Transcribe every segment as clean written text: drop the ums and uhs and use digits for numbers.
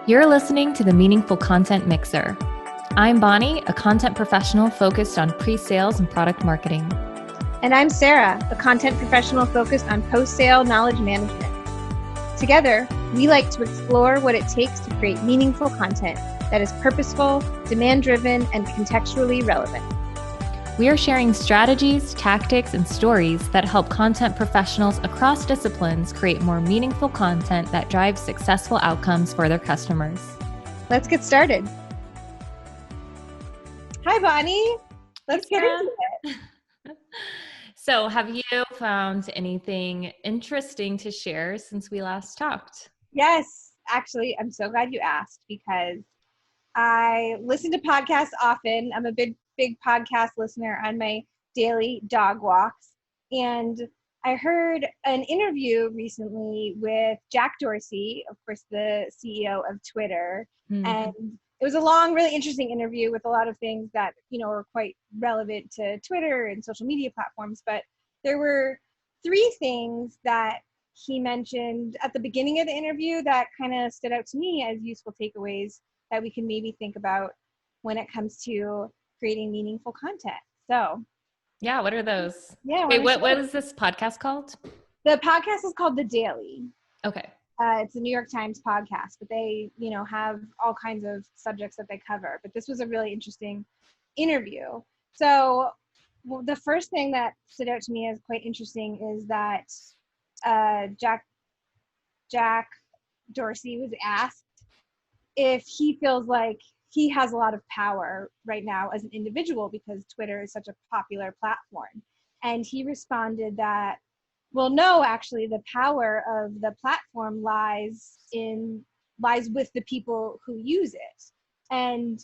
You're listening to the Meaningful Content Mixer. I'm Bonnie, a content professional focused on pre-sales and product marketing. And I'm Sarah, a content professional focused on post-sale knowledge management. Together, we like to explore what it takes to create meaningful content that is purposeful, demand-driven, and contextually relevant. We are sharing strategies, tactics, and stories that help content professionals across disciplines create more meaningful content that drives successful outcomes for their customers. Let's get started. Hi, Bonnie. Let's get into it. So, have you found anything interesting to share since we last talked? Yes, actually, I'm so glad you asked because I listen to podcasts often. I'm a big podcast listener on my daily dog walks. And I heard an interview recently with Jack Dorsey, of course, the CEO of Twitter. Mm-hmm. And it was a long, really interesting interview with a lot of things that, are quite relevant to Twitter and social media platforms. But there were three things that he mentioned at the beginning of the interview that kind of stood out to me as useful takeaways that we can maybe think about when it comes to creating meaningful content. So, yeah, what are those? Yeah. Wait, what is this podcast called? The podcast is called The Daily. Okay. It's a New York Times podcast, but they, have all kinds of subjects that they cover. But this was a really interesting interview. So, the first thing that stood out to me as quite interesting is that Jack Dorsey was asked if he feels like he has a lot of power right now as an individual because Twitter is such a popular platform. And he responded that, well, no, actually the power of the platform lies with the people who use it. And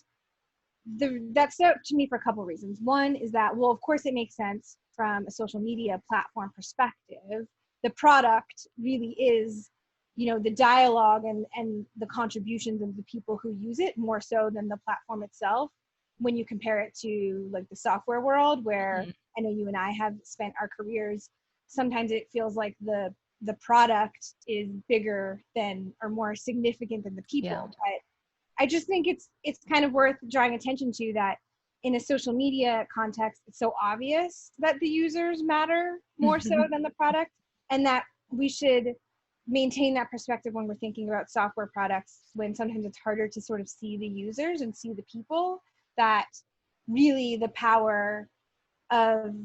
that stood out to me for a couple of reasons. One is that, well, of course it makes sense from a social media platform perspective. The product really is the dialogue and the contributions of the people who use it more so than the platform itself. When you compare it to like the software world where I know you and I have spent our careers, sometimes it feels like the product is bigger than or more significant than the people. Yeah. But I just think it's kind of worth drawing attention to that in a social media context, it's so obvious that the users matter more so than the product, and that we should maintain that perspective when we're thinking about software products, when sometimes it's harder to sort of see the users and see the people, that really the power of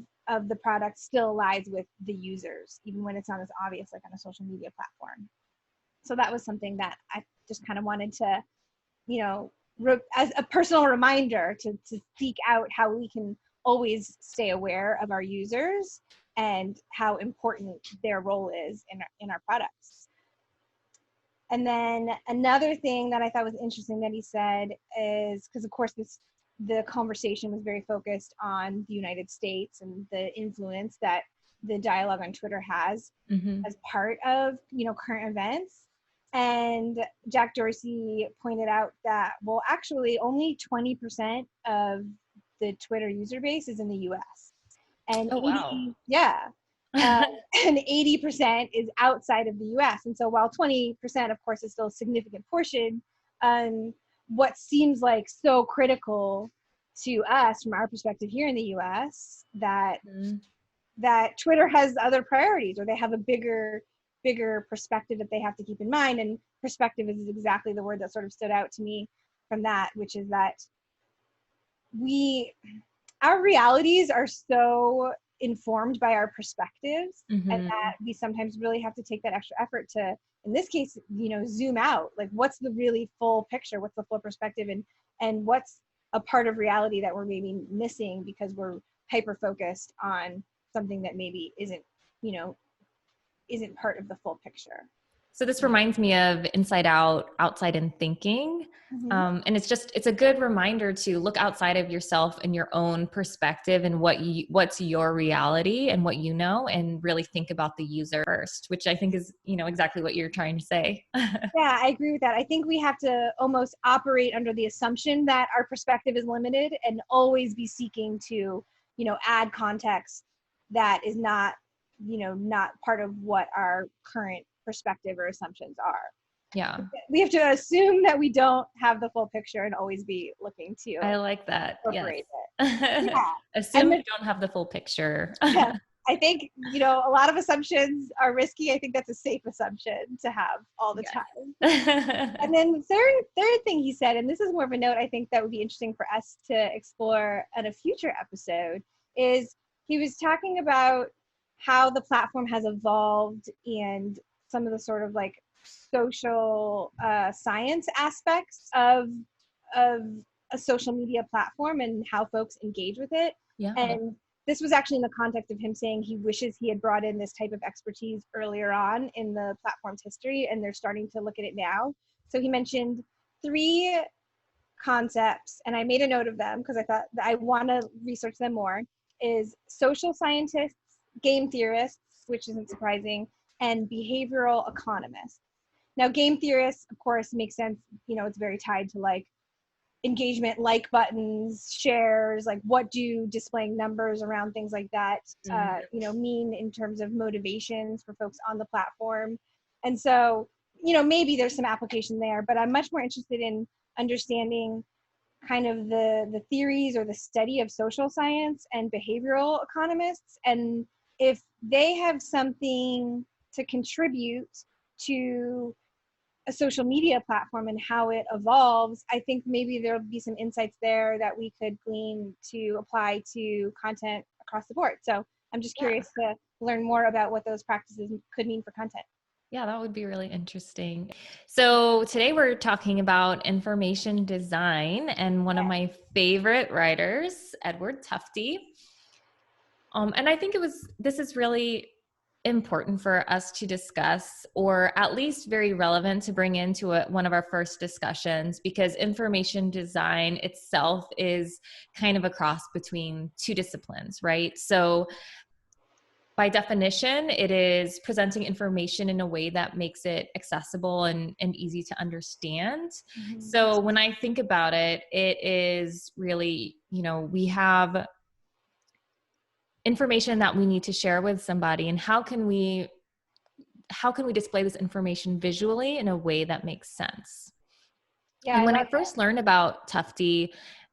the product still lies with the users, even when it's not as obvious like on a social media platform. So that was something that I just kind of wanted to, as a personal reminder to seek out how we can always stay aware of our users and how important their role is in our products. And then another thing that I thought was interesting that he said is, because of course the conversation was very focused on the United States and the influence that the dialogue on Twitter has as part of, current events. And Jack Dorsey pointed out that, well, actually only 20% of the Twitter user base is in the US. And and 80% is outside of the US. And so while 20%, of course, is still a significant portion, what seems like so critical to us from our perspective here in the US, that Twitter has other priorities, or they have a bigger perspective that they have to keep in mind. And perspective is exactly the word that sort of stood out to me from that, which is that our realities are so informed by our perspectives, and that we sometimes really have to take that extra effort to, in this case, zoom out. Like, what's the really full picture? What's the full perspective? And what's a part of reality that we're maybe missing because we're hyper focused on something that maybe isn't part of the full picture. So this reminds me of Inside Out, Outside in Thinking. And it's a good reminder to look outside of yourself and your own perspective and what's your reality and what and really think about the user first, which I think is, exactly what you're trying to say. Yeah, I agree with that. I think we have to almost operate under the assumption that our perspective is limited and always be seeking to, add context that is not part of what our current perspective or assumptions are. Yeah. We have to assume that we don't have the full picture and always be looking to I like that. Yes. incorporate it. Yeah. Assume you don't have the full picture. Yeah. I think, a lot of assumptions are risky. I think that's a safe assumption to have all the time. And then the third thing he said, and this is more of a note I think that would be interesting for us to explore at a future episode, is he was talking about how the platform has evolved and some of the sort of like social science aspects of a social media platform and how folks engage with it. Yeah. And this was actually in the context of him saying he wishes he had brought in this type of expertise earlier on in the platform's history, and they're starting to look at it now. So he mentioned 3 concepts, and I made a note of them because I thought that I want to research them more, is social scientists, game theorists, which isn't surprising, and behavioral economists. Now, game theorists, of course, makes sense. It's very tied to like engagement, like buttons, shares, like what do displaying numbers around things like that, mean in terms of motivations for folks on the platform. And so, maybe there's some application there, but I'm much more interested in understanding kind of the theories or the study of social science and behavioral economists, and if they have something to contribute to a social media platform and how it evolves. I think maybe there'll be some insights there that we could glean to apply to content across the board. So I'm just curious to learn more about what those practices could mean for content. Yeah, that would be really interesting. So today we're talking about information design and one of my favorite writers, Edward Tufty. And I think this is really important for us to discuss, or at least very relevant to bring into one of our first discussions, because information design itself is kind of a cross between 2 disciplines, right? So by definition, it is presenting information in a way that makes it accessible and easy to understand. Mm-hmm. So when I think about it, it is really, we have information that we need to share with somebody, and how can we display this information visually in a way that makes sense? Yeah, and when I first learned about Tufty,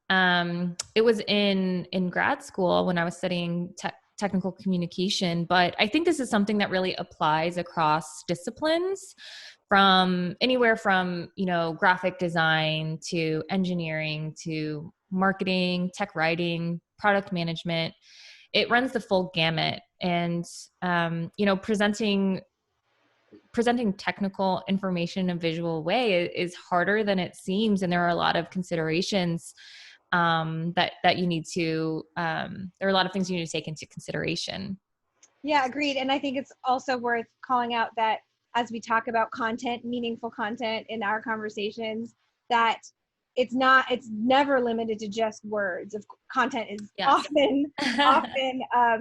it was in grad school when I was studying technical communication, but I think this is something that really applies across disciplines, from anywhere from, graphic design to engineering to marketing, tech writing, product management. It runs the full gamut. And, presenting technical information in a visual way is harder than it seems. And there are a lot of considerations that you need to, there are a lot of things you need to take into consideration. Yeah, agreed. And I think it's also worth calling out that as we talk about content, meaningful content in our conversations, that it's never limited to just words. Of content is often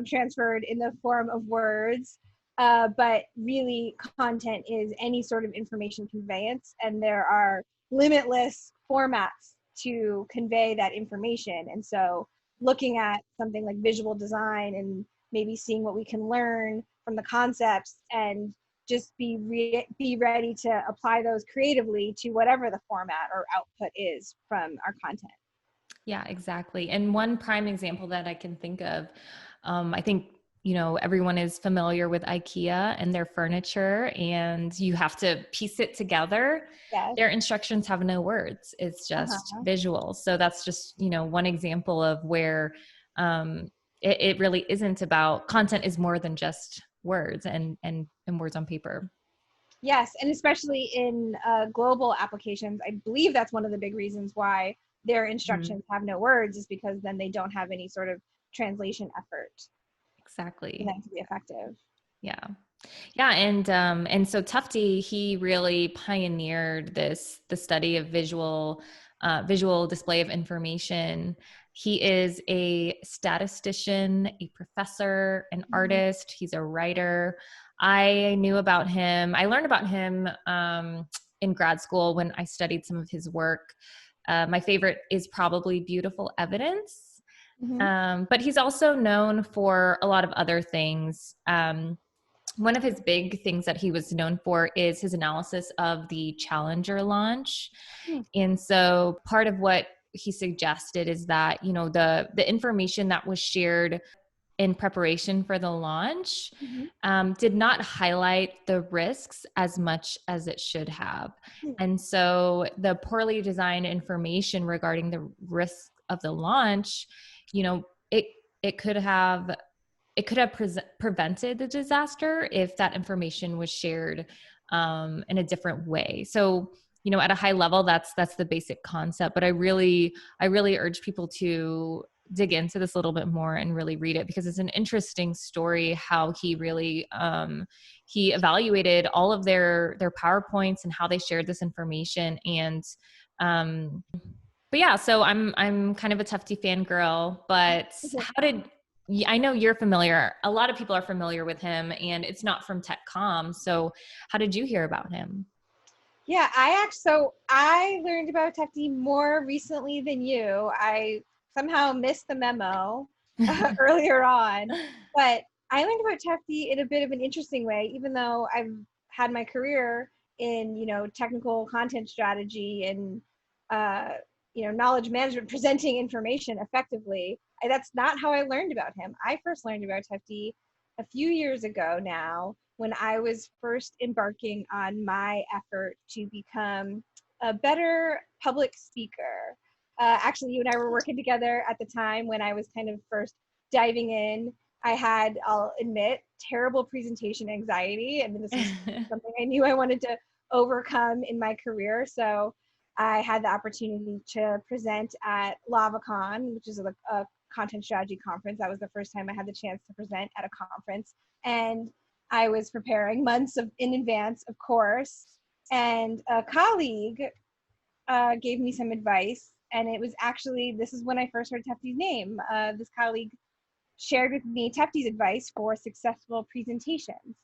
transferred in the form of words, but really content is any sort of information conveyance, and there are limitless formats to convey that information. And so looking at something like visual design and maybe seeing what we can learn from the concepts and just be ready to apply those creatively to whatever the format or output is from our content. Yeah, exactly. And one prime example that I can think of, I think, everyone is familiar with IKEA and their furniture, and you have to piece it together. Yes. Their instructions have no words. It's just visual. So that's just, one example of where it really isn't about, content is more than just words and words on paper. Yes, and especially in global applications, I believe that's one of the big reasons why their instructions have no words, is because then they don't have any sort of translation effort. Exactly. For them to be effective. Yeah. Yeah. And so Tufty, he really pioneered the study of visual display of information. He is a statistician, a professor, an artist. He's a writer. I learned about him in grad school when I studied some of his work. My favorite is probably Beautiful Evidence. But he's also known for a lot of other things. one of his big things that he was known for is his analysis of the Challenger launch. Hmm. And so part of what he suggested is that, you know, the information that was shared in preparation for the launch did not highlight the risks as much as it should have. And so the poorly designed information regarding the risk of the launch, you know, it could have prevented the disaster if that information was shared in a different way. So, you know, at a high level, that's the basic concept. But I really urge people to dig into this a little bit more and really read it, because it's an interesting story how he really he evaluated all of their PowerPoints and how they shared this information. And but yeah, so I'm kind of a Tufty fangirl. But how did I know you're familiar? A lot of people are familiar with him, and it's not from TechCom. So how did you hear about him? Yeah, I learned about Tufty more recently than you. I somehow missed the memo earlier on, but I learned about Tufty in a bit of an interesting way, even though I've had my career in, technical content strategy and, knowledge management, presenting information effectively. That's not how I learned about him. I first learned about Tufty a few years ago now, when I was first embarking on my effort to become a better public speaker. Actually, you and I were working together at the time when I was kind of first diving in. I had, I'll admit, terrible presentation anxiety. I mean, this is something I knew I wanted to overcome in my career. So I had the opportunity to present at LavaCon, which is a content strategy conference. That was the first time I had the chance to present at a conference. And I was preparing months in advance, of course. And a colleague gave me some advice. And it was actually, this is when I first heard Tufty's name. This colleague shared with me Tufty's advice for successful presentations.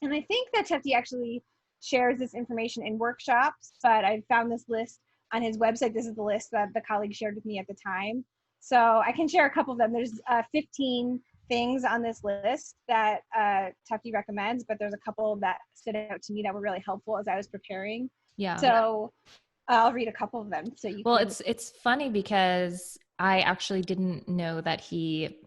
And I think that Tufty actually shares this information in workshops, but I found this list on his website. This is the list that the colleague shared with me at the time. So I can share a couple of them. There's 15 things on this list that Tufty recommends, but there's a couple that stood out to me that were really helpful as I was preparing. Yeah. So I'll read a couple of them. So you. Well, it's funny because I actually didn't know that he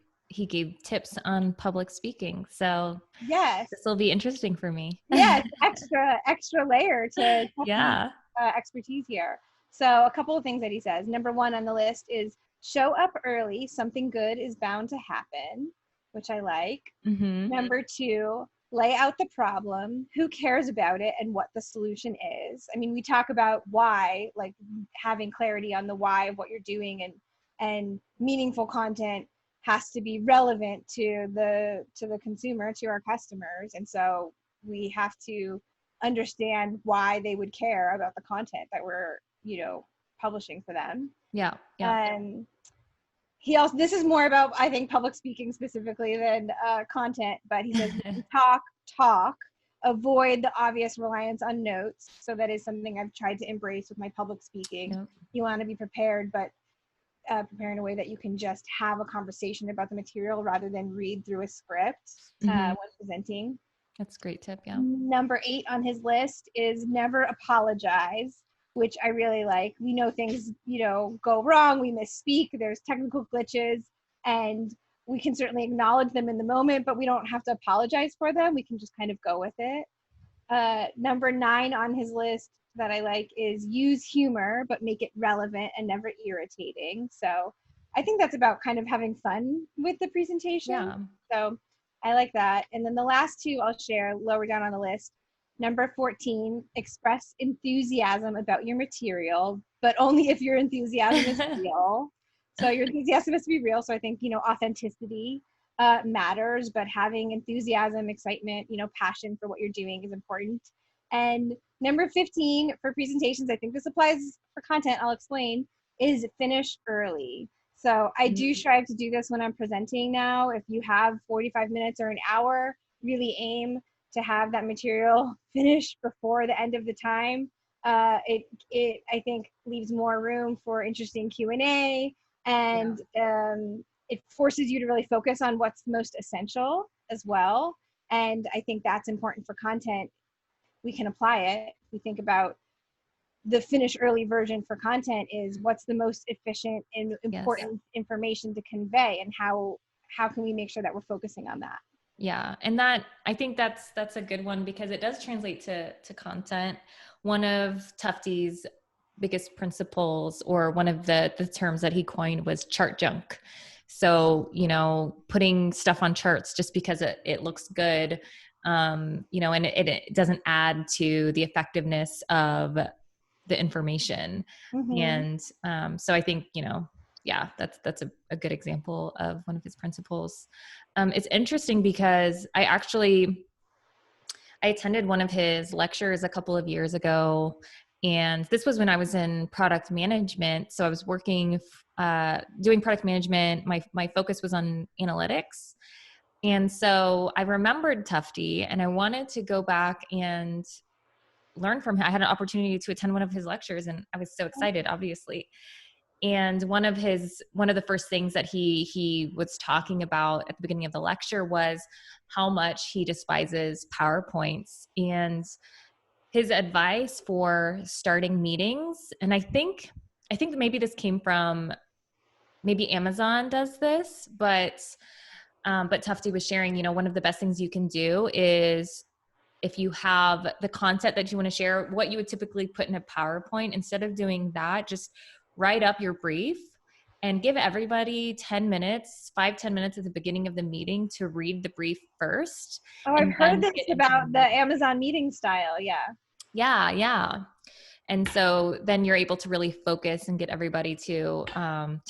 gave tips on public speaking. So yes, this will be interesting for me. Yes, extra layer to yeah. Expertise here. So a couple of things that he says. Number one on the list is show up early. Something good is bound to happen, which I like. Mm-hmm. Number two, lay out the problem, who cares about it, and what the solution is. I mean, we talk about why, like having clarity on the why of what you're doing, and meaningful content has to be relevant to the consumer, to our customers. And so we have to understand why they would care about the content that we're, publishing for them. Yeah. He also, this is more about, I think, public speaking specifically than content, but he says talk, avoid the obvious reliance on notes. So that is something I've tried to embrace with my public speaking. Yep. You want to be prepared, but prepare in a way that you can just have a conversation about the material rather than read through a script when presenting. That's a great tip, yeah. Number 8 on his list is never apologize, which I really like. We know things, go wrong. We misspeak. There's technical glitches, and we can certainly acknowledge them in the moment, but we don't have to apologize for them. We can just kind of go with it. Number 9 on his list that I like is use humor, but make it relevant and never irritating. So I think that's about kind of having fun with the presentation. Yeah. So I like that. And then the last 2 I'll share lower down on the list. Number 14, express enthusiasm about your material, but only if your enthusiasm is real. So your enthusiasm has to be real. So I think, authenticity matters, but having enthusiasm, excitement, passion for what you're doing is important. And number 15 for presentations, I think this applies for content, I'll explain, is finish early. So I do strive to do this when I'm presenting now. If you have 45 minutes or an hour, really aim to have that material finished before the end of the time. It I think leaves more room for interesting Q&A, and it forces you to really focus on what's most essential as well. And I think that's important for content. We can apply it. We think about the finish early version for content is what's the most efficient and important information to convey, and how can we make sure that we're focusing on that? Yeah. And that, I think that's a good one because it does translate to content. One of Tufty's biggest principles, or one of the terms that he coined, was chart junk. So, putting stuff on charts just because it looks good, and it doesn't add to the effectiveness of the information. And so I think, that's a good example of one of his principles. It's interesting because I attended one of his lectures a couple of years ago, and this was when I was in product management. So I was working, doing product management. My focus was on analytics. And so I remembered Tufty, and I wanted to go back and learn from him. I had an opportunity to attend one of his lectures, and I was so excited, obviously. And one of the first things that he was talking about at the beginning of the lecture was how much he despises PowerPoints, and his advice for starting meetings. And I think maybe this came from, maybe Amazon does this, but Tufty was sharing, one of the best things you can do is, if you have the content that you want to share, what you would typically put in a PowerPoint, instead of doing that, just write up your brief and give everybody 10 minutes at the beginning of the meeting to read the brief first. Oh, I've heard this about the Amazon meeting style. Yeah. Yeah. And so then you're able to really focus and get everybody to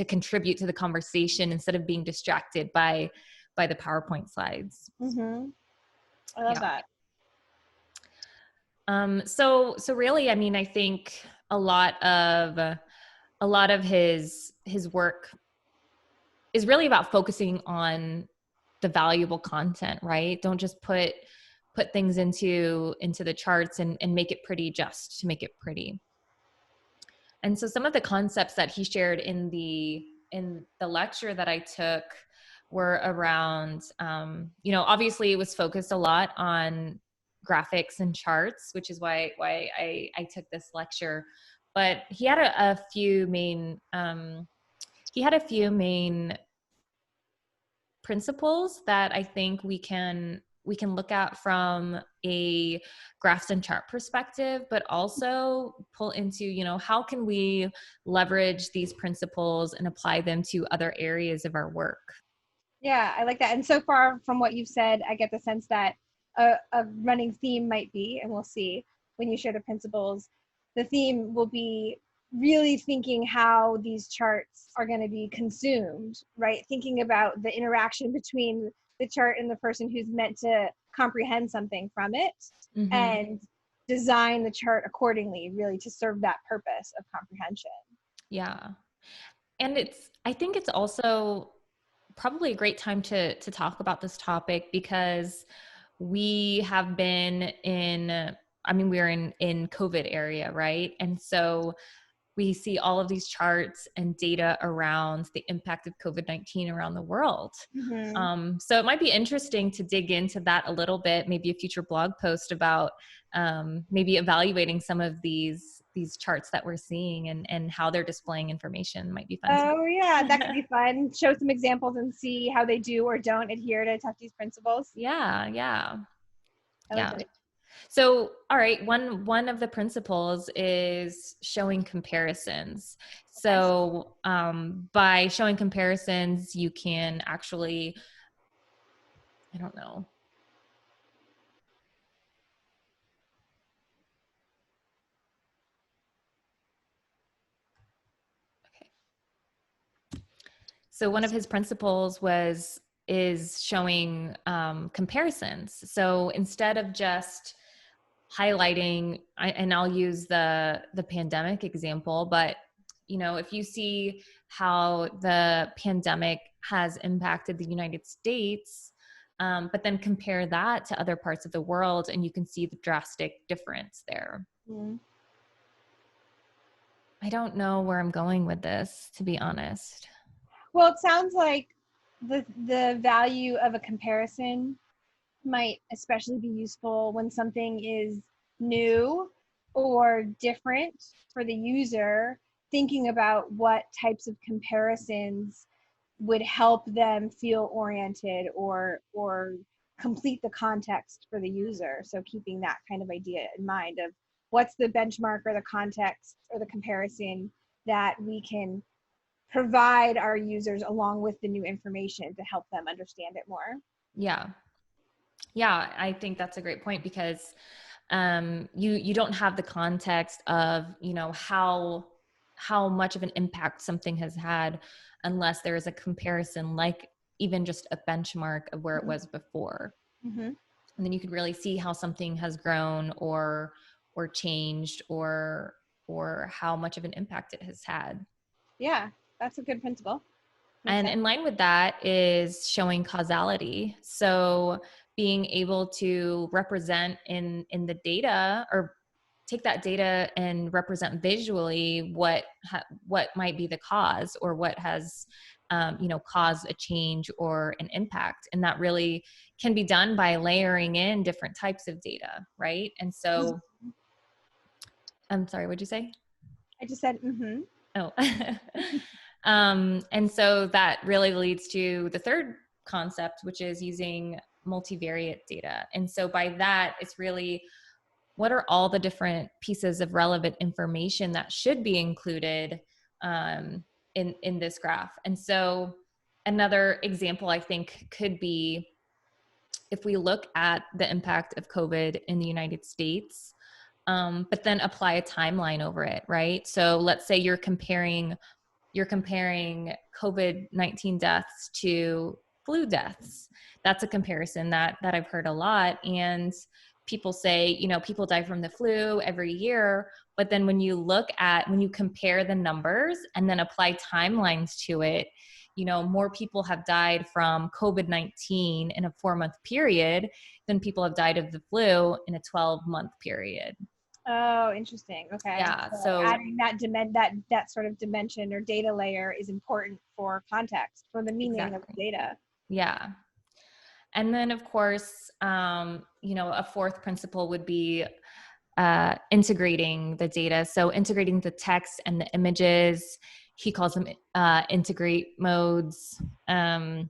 contribute to the conversation instead of being distracted by the PowerPoint slides. I love that. So really, I mean, I think a lot of his work is really about focusing on the valuable content, right? Don't just put things into the charts and make it pretty just to make it pretty. And so some of the concepts that he shared in the lecture that I took were around, obviously it was focused a lot on graphics and charts, which is why I took this lecture. But he had a few main principles that I think we can look at from a graphs and chart perspective, but also pull into, how can we leverage these principles and apply them to other areas of our work? Yeah, I like that. And so far from what you've said, I get the sense that a running theme might be, and we'll see when you share the principles, the theme will be really thinking how these charts are going to be consumed, right? Thinking about the interaction between the chart and the person who's meant to comprehend something from it, and design the chart accordingly, really to serve that purpose of comprehension. Yeah. And I think it's also probably a great time to talk about this topic, because we have been we're in COVID area, right? And so we see all of these charts and data around the impact of COVID-19 around the world. So it might be interesting to dig into that a little bit, maybe a future blog post about maybe evaluating some of these charts that we're seeing and how they're displaying information. Might be fun. Oh yeah, that could be fun. Show some examples and see how they do or don't adhere to Tufty's principles. Yeah. Okay. So, all right, one of the principles is showing comparisons. So, by showing comparisons, you can actually, I don't know. Okay. So, one of his principles is showing comparisons. So, instead of just highlighting, and I'll use the pandemic example, but if you see how the pandemic has impacted the United States, but then compare that to other parts of the world, and you can see the drastic difference there. I don't know where I'm going with this, to be honest. Well, it sounds like the value of a comparison might especially be useful when something is new or different for the user, thinking about what types of comparisons would help them feel oriented or complete the context for the user. So keeping that kind of idea in mind of what's the benchmark or the context or the comparison that we can provide our users along with the new information to help them understand it more. Yeah. Yeah, I think that's a great point because you don't have the context of, you know, how much of an impact something has had unless there is a comparison, like even just a benchmark of where it was before. Mm-hmm. And then you could really see how something has grown or changed or how much of an impact it has had. Yeah, that's a good principle. Makes And sense. in line with that is showing causality. So being able to represent in the data, or take that data and represent visually what might be the cause, or what has caused a change or an impact. And that really can be done by layering in different types of data, right? And so I'm sorry, what'd you say? I just said, mm-hmm. Oh. And so that really leads to the third concept, which is using multivariate data. And so by that, it's really, what are all the different pieces of relevant information that should be included in this graph? And so another example I think could be, if we look at the impact of COVID in the United States, but then apply a timeline over it, right? So let's say you're comparing COVID-19 deaths to flu deaths. That's a comparison that I've heard a lot. And people say, you know, people die from the flu every year. But then when you compare the numbers and then apply timelines to it, you know, more people have died from COVID-19 in a 4-month period than people have died of the flu in a 12-month period. Oh, interesting. Okay. Yeah. So So adding that sort of dimension or data layer is important for context, for the meaning of the exactly. data. Yeah. And then, of course, a fourth principle would be integrating the data. So integrating the text and the images. He calls them integrate modes. But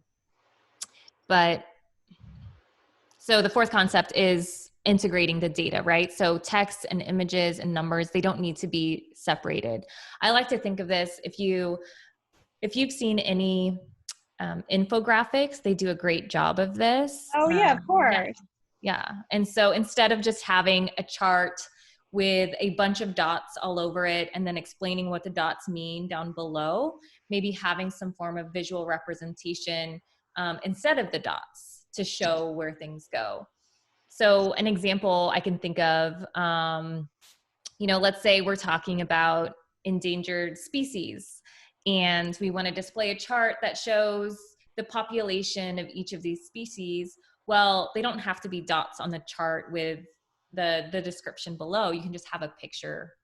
so the fourth concept is integrating the data, right? So text and images and numbers, they don't need to be separated. I like to think of this, if you've seen any infographics, they do a great job of this. Oh yeah, of Yeah. course. Yeah. And so instead of just having a chart with a bunch of dots all over it and then explaining what the dots mean down below, maybe having some form of visual representation instead of the dots to show where things go. So an example I can think of, let's say we're talking about endangered species and we want to display a chart that shows the population of each of these species. Well, they don't have to be dots on the chart with the description below. You can just have a picture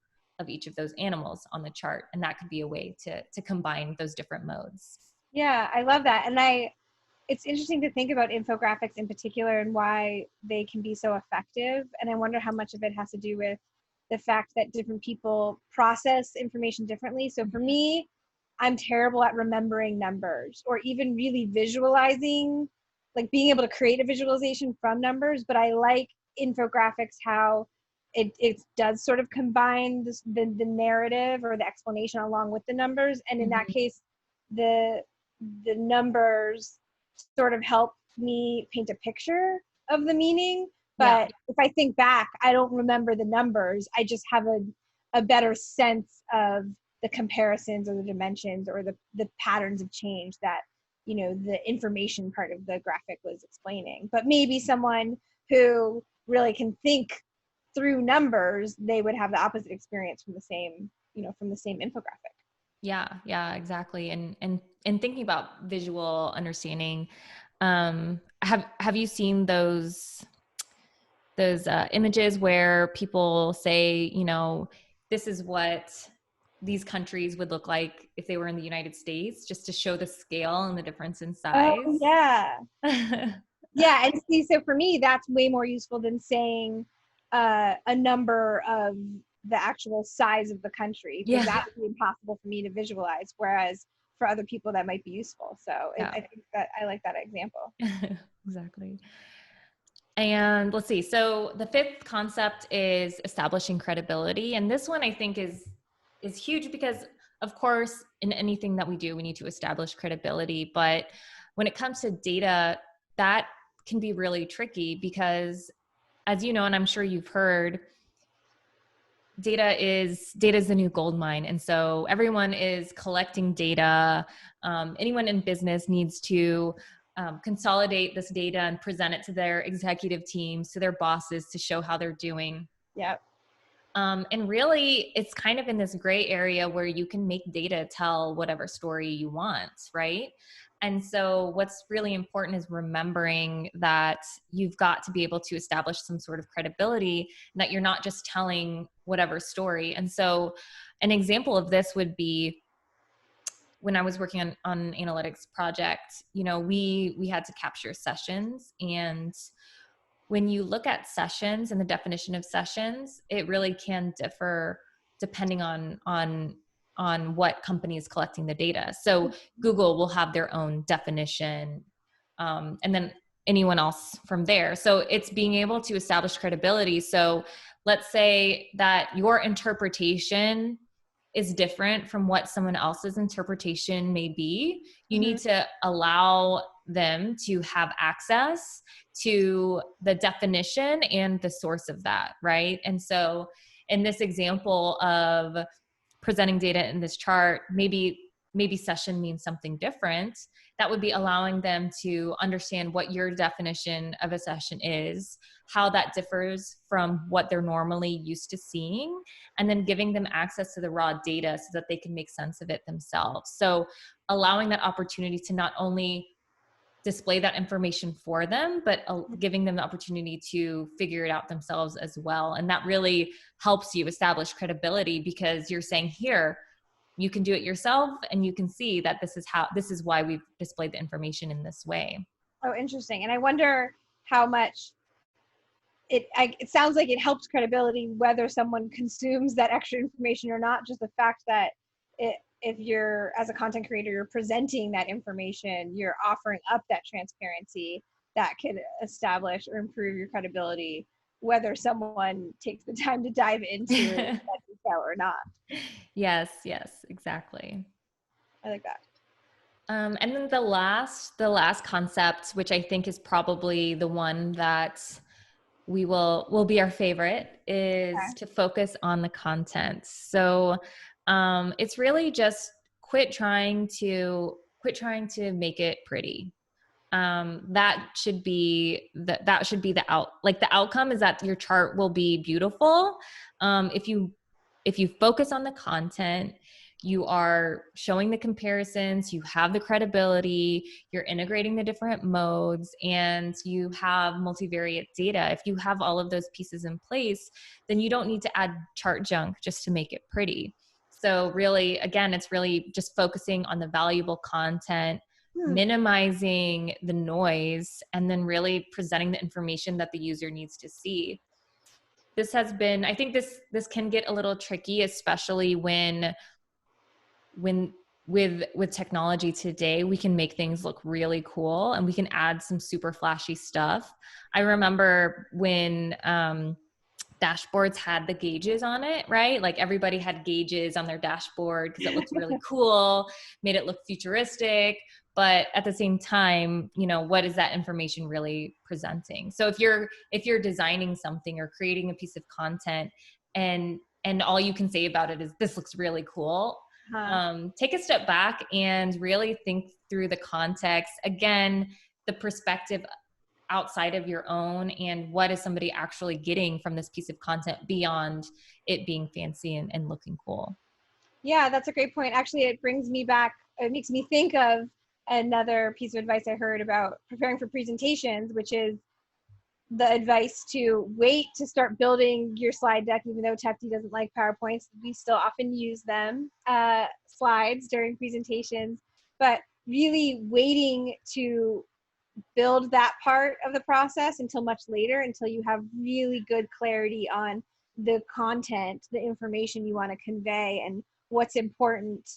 of each of those animals on the chart, and that could be a way to combine those different modes. Yeah, I love that. And it's interesting to think about infographics in particular and why they can be so effective. And I wonder how much of it has to do with the fact that different people process information differently. So for me, I'm terrible at remembering numbers or even really visualizing, like being able to create a visualization from numbers. But I like infographics, how it does sort of combine the narrative or the explanation along with the numbers. And in that Mm-hmm. case, the the numbers sort of help me paint a picture of the meaning. Yeah. But if I think back, I don't remember the numbers. I just have a better sense of the comparisons or the dimensions or the patterns of change that, the information part of the graphic was explaining. But maybe someone who really can think through numbers, they would have the opposite experience from the same infographic. Yeah, exactly. And thinking about visual understanding, have you seen those images where people say, this is what these countries would look like if they were in the United States, just to show the scale and the difference in Oh size? yeah. Yeah, and see, so for me, that's way more useful than saying a number of the actual size of the country, because Yeah. that would be impossible for me to visualize. Whereas for other people, that might be useful. So Yeah. I think that I like that example. Exactly. And let's see. So the fifth concept is establishing credibility. And this one I think is huge because of course in anything that we do, we need to establish credibility. But when it comes to data, that can be really tricky because as you know, and I'm sure you've heard, data is the new gold mine. And so everyone is collecting data. Anyone in business needs to consolidate this data and present it to their executive teams, to their bosses to show how they're doing. Yep. And really, it's kind of in this gray area where you can make data tell whatever story you want, right? And so, what's really important is remembering that you've got to be able to establish some sort of credibility, and that you're not just telling whatever story. And so, an example of this would be when I was working on an analytics project. You know, we had to capture sessions, and when you look at sessions and the definition of sessions, it really can differ depending on what company is collecting the data. So Google will have their own definition, and then anyone else from there. So it's being able to establish credibility. So let's say that your interpretation is different from what someone else's interpretation may be. You need to allow them to have access to the definition and the source of that, right? And so in this example of presenting data in this chart, maybe session means something different. That would be allowing them to understand what your definition of a session is, how that differs from what they're normally used to seeing, and then giving them access to the raw data so that they can make sense of it themselves. So allowing that opportunity to not only display that information for them, but giving them the opportunity to figure it out themselves as well. And that really helps you establish credibility because you're saying, here, you can do it yourself, and you can see that this is why we've displayed the information in this way. Oh, interesting. And I wonder how much it sounds like it helps credibility whether someone consumes that extra information or not. Just the fact that if you're, as a content creator, you're presenting that information, you're offering up that transparency, that could establish or improve your credibility, whether someone takes the time to dive into that detail or not. Yes, exactly. I like that. And then the last concept, which I think is probably the one that will be our favorite, is to focus on the content. So it's really just quit trying to make it pretty. That should be the outcome is that your chart will be beautiful. If you focus on the content, you are showing the comparisons, you have the credibility, you're integrating the different modes, and you have multivariate data. If you have all of those pieces in place, then you don't need to add chart junk just to make it pretty. So really, again, it's really just focusing on the valuable content, minimizing the noise, and then really presenting the information that the user needs to see. This has been, I think this can get a little tricky, especially when with technology today, we can make things look really cool and we can add some super flashy stuff. I remember when dashboards had the gauges on it, right? Like everybody had gauges on their dashboard because it looked really cool, made it look futuristic. But at the same time, you know, what is that information really presenting? So if you're designing something or creating a piece of content and all you can say about it is this looks really cool, take a step back and really think through the context. Again, the perspective outside of your own, and what is somebody actually getting from this piece of content beyond it being fancy and looking cool. Yeah, that's a great point. Actually, it brings me back, it makes me think of another piece of advice I heard about preparing for presentations, which is the advice to wait to start building your slide deck. Even though Tufty doesn't like PowerPoints, we still often use them, slides during presentations, but really waiting to build that part of the process until much later, until you have really good clarity on the content, the information you want to convey, and what's important,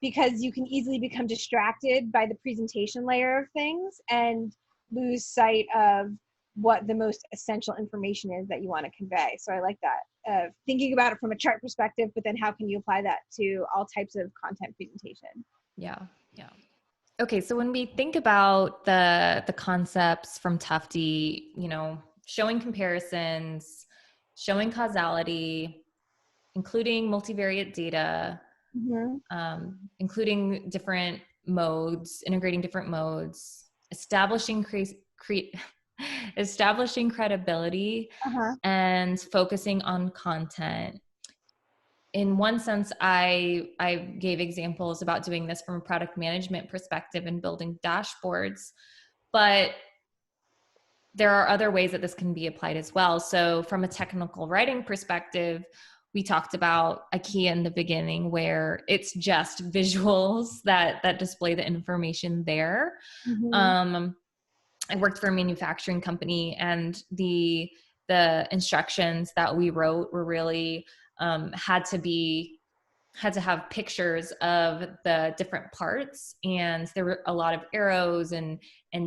because you can easily become distracted by the presentation layer of things and lose sight of what the most essential information is that you want to convey. So I like that, thinking about it from a chart perspective, but then how can you apply that to all types of content presentation? Yeah. Yeah. Okay. So when we think about the concepts from Tufty, showing comparisons, showing causality, including multivariate data, including different modes, integrating different modes, establishing credibility, and focusing on content. In one sense, I gave examples about doing this from a product management perspective and building dashboards, but there are other ways that this can be applied as well. So from a technical writing perspective, we talked about IKEA in the beginning, where it's just visuals that display the information there. I worked for a manufacturing company, and the instructions that we wrote were really had to have pictures of the different parts, and there were a lot of arrows and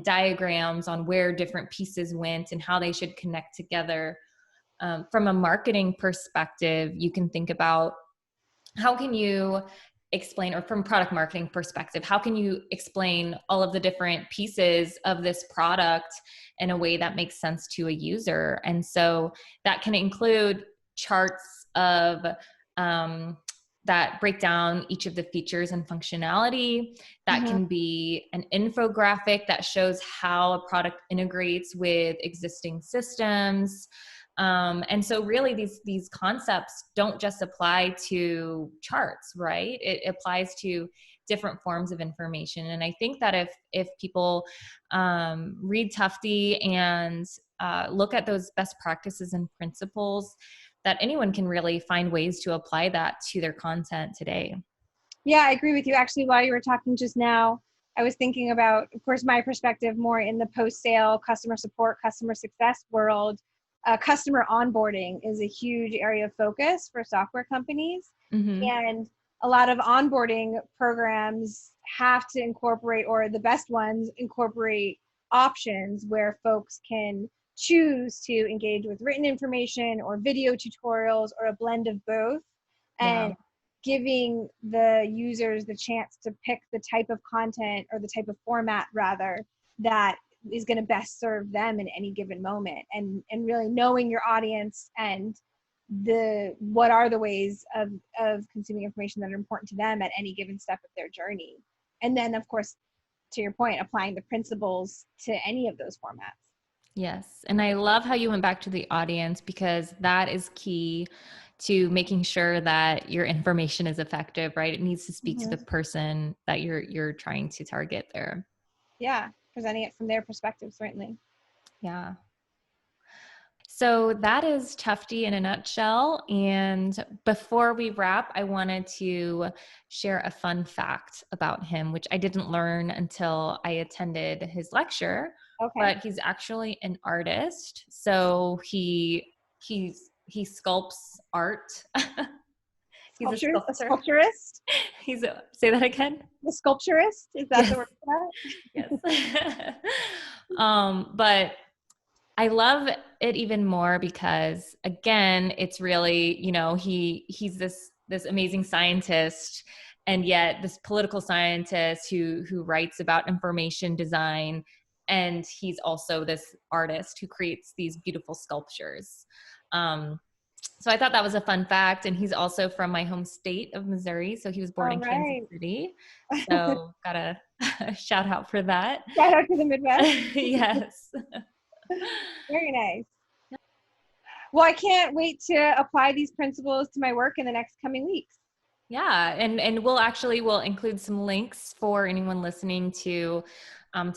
diagrams on where different pieces went and how they should connect together. From a marketing perspective, you can think about how can you explain, or from product marketing perspective, how can you explain all of the different pieces of this product in a way that makes sense to a user? And so that can include charts of that break down each of the features and functionality. That can be an infographic that shows how a product integrates with existing systems. And so really these concepts don't just apply to charts, right? It applies to different forms of information. And I think that if people read Tufty and look at those best practices and principles, that anyone can really find ways to apply that to their content today. Yeah, I agree with you. Actually, while you were talking just now, I was thinking about, of course, my perspective more in the post-sale customer support, customer success world. Customer onboarding is a huge area of focus for software companies. And a lot of onboarding programs have to incorporate, or the best ones incorporate, options where folks can choose to engage with written information or video tutorials or a blend of both, and giving the users the chance to pick the type of content, or the type of format rather, that is going to best serve them in any given moment, and really knowing your audience and what are the ways of consuming information that are important to them at any given step of their journey. And then, of course, to your point, applying the principles to any of those formats. Yes. And I love how you went back to the audience, because that is key to making sure that your information is effective, right? It needs to speak to the person that you're trying to target there. Yeah, presenting it from their perspective, certainly. Yeah. So that is Tufty in a nutshell. And before we wrap, I wanted to share a fun fact about him, which I didn't learn until I attended his lecture. Okay. But he's actually an artist. So he sculpts art. He's a sculptor. A sculpturist? Say that again? The sculpturist? Is that the word for that? Yes. But I love it even more because, again, it's really, he's this amazing scientist, and yet this political scientist who writes about information design, and he's also this artist who creates these beautiful sculptures. So I thought that was a fun fact. And he's also from my home state of Missouri. So he was born in Kansas City. So got a shout out for that. Shout out to the Midwest. Yes. Very nice. Well, I can't wait to apply these principles to my work in the next coming weeks. Yeah. And we'll include some links for anyone listening to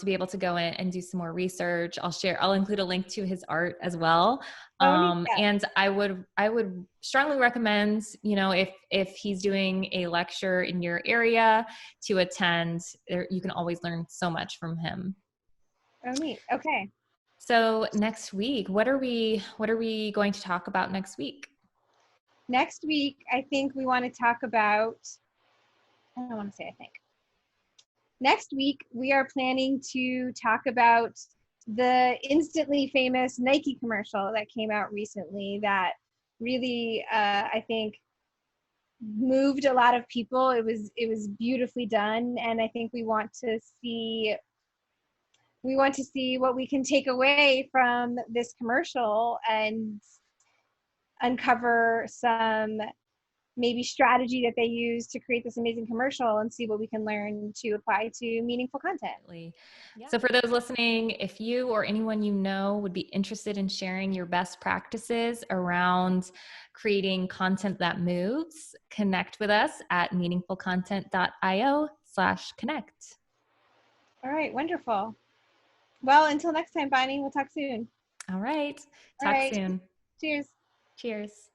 be able to go in and do some more research. I'll include a link to his art as well. And I would strongly recommend, if he's doing a lecture in your area, to attend. You can always learn so much from him. Oh, neat. Okay. So next week, what are we going to talk about next week? Next week, I think we want to talk about, I don't want to say I think. Next week, we are planning to talk about the instantly famous Nike commercial that came out recently that really, I think, moved a lot of people. It was beautifully done, and I think we want to see what we can take away from this commercial and uncover some maybe strategy that they use to create this amazing commercial and see what we can learn to apply to meaningful content. Yeah. So for those listening, if you or anyone you know would be interested in sharing your best practices around creating content that moves, connect with us at meaningfulcontent.io/connect. All right, wonderful. Well, until next time, Bonnie, we'll talk soon. All right. All Talk right, soon. cheers. Cheers.